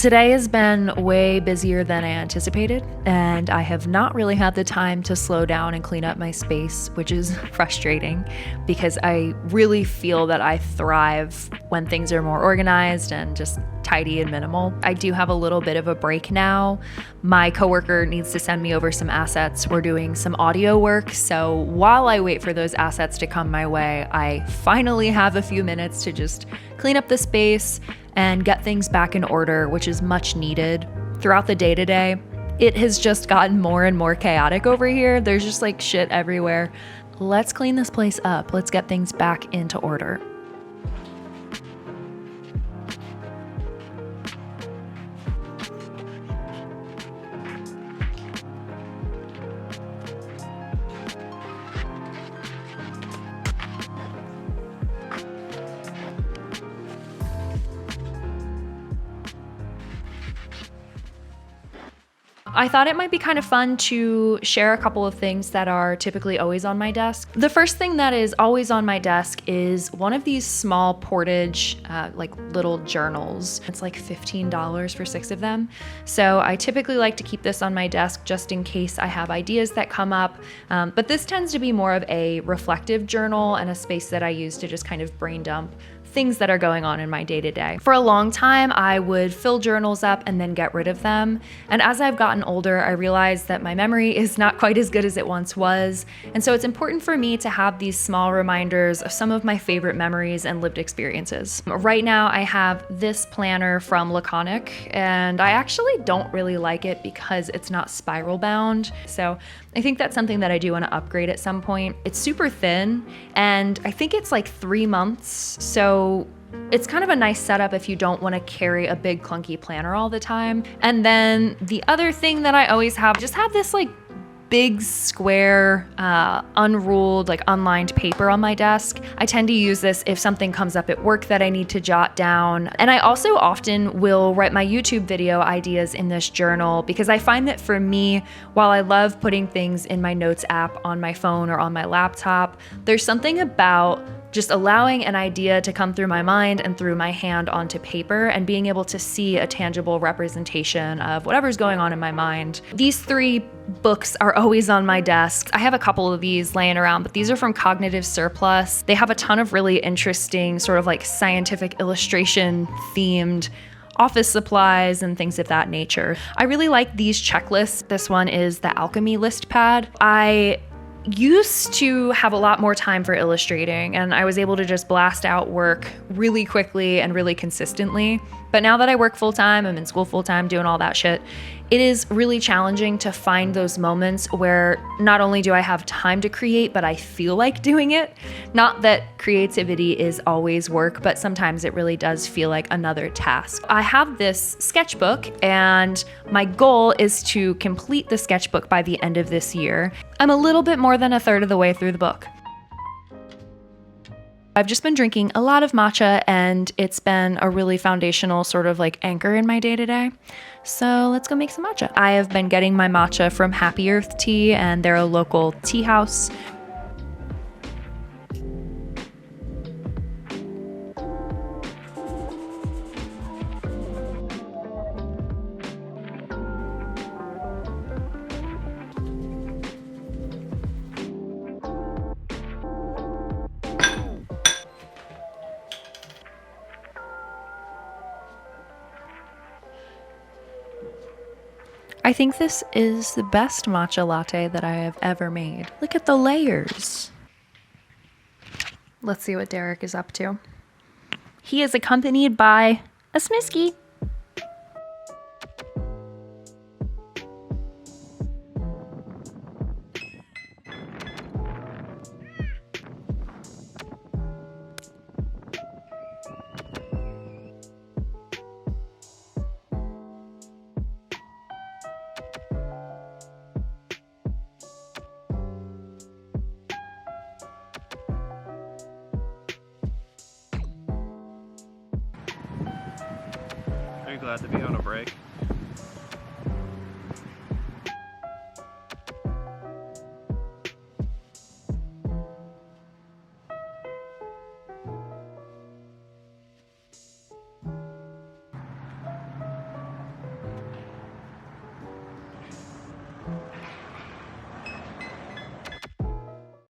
Today has been way busier than I anticipated, and I have not really had the time to slow down and clean up my space, which is frustrating because I really feel that I thrive when things are more organized and just tidy and minimal. I do have a little bit of a break now. My coworker needs to send me over some assets. We're doing some audio work, so while I wait for those assets to come my way, I finally have a few minutes to just clean up the space and get things back in order, which is much needed. Throughout the day-to-day, it has just gotten more and more chaotic over here. There's just like shit everywhere. Let's clean this place up. Let's get things back into order. I thought it might be kind of fun to share a couple of things that are typically always on my desk. The first thing that is always on my desk is one of these small portage, like little journals. It's like $15 for 6 of them. So I typically like to keep this on my desk just in case I have ideas that come up. But this tends to be more of a reflective journal and a space that I use to just kind of brain dump things that are going on in my day-to-day. For a long time, I would fill journals up and then get rid of them. And as I've gotten older, I realized that my memory is not quite as good as it once was. And so it's important for me to have these small reminders of some of my favorite memories and lived experiences. Right now, I have this planner from Laconic, and I actually don't really like it because it's not spiral bound. So I think that's something that I do want to upgrade at some point. It's super thin, and I think it's like 3 months. So it's kind of a nice setup if you don't want to carry a big clunky planner all the time. And then the other thing that I always have, just have this like big square, unruled, like unlined paper on my desk. I tend to use this if something comes up at work that I need to jot down. And I also often will write my YouTube video ideas in this journal because I find that for me, while I love putting things in my notes app on my phone or on my laptop, there's something about just allowing an idea to come through my mind and through my hand onto paper and being able to see a tangible representation of whatever's going on in my mind. These 3 books are always on my desk. I have a couple of these laying around, but these are from Cognitive Surplus. They have a ton of really interesting sort of like scientific illustration themed office supplies and things of that nature. I really like these checklists. This one is the Alchemy list pad. I used to have a lot more time for illustrating, and I was able to just blast out work really quickly and really consistently. But now that I work full-time, I'm in school full-time, doing all that shit, it is really challenging to find those moments where not only do I have time to create, but I feel like doing it. Not that creativity is always work, but sometimes it really does feel like another task. I have this sketchbook, and my goal is to complete the sketchbook by the end of this year. I'm a little bit more than a third of the way through the book. I've just been drinking a lot of matcha, and it's been a really foundational sort of like anchor in my day-to-day. So let's go make some matcha. I have been getting my matcha from Happy Earth Tea, and they're a local tea house. I think this is the best matcha latte that I have ever made. Look at the layers. Let's see what Derek is up to. He is accompanied by a Smisky. Are you glad to be on a break?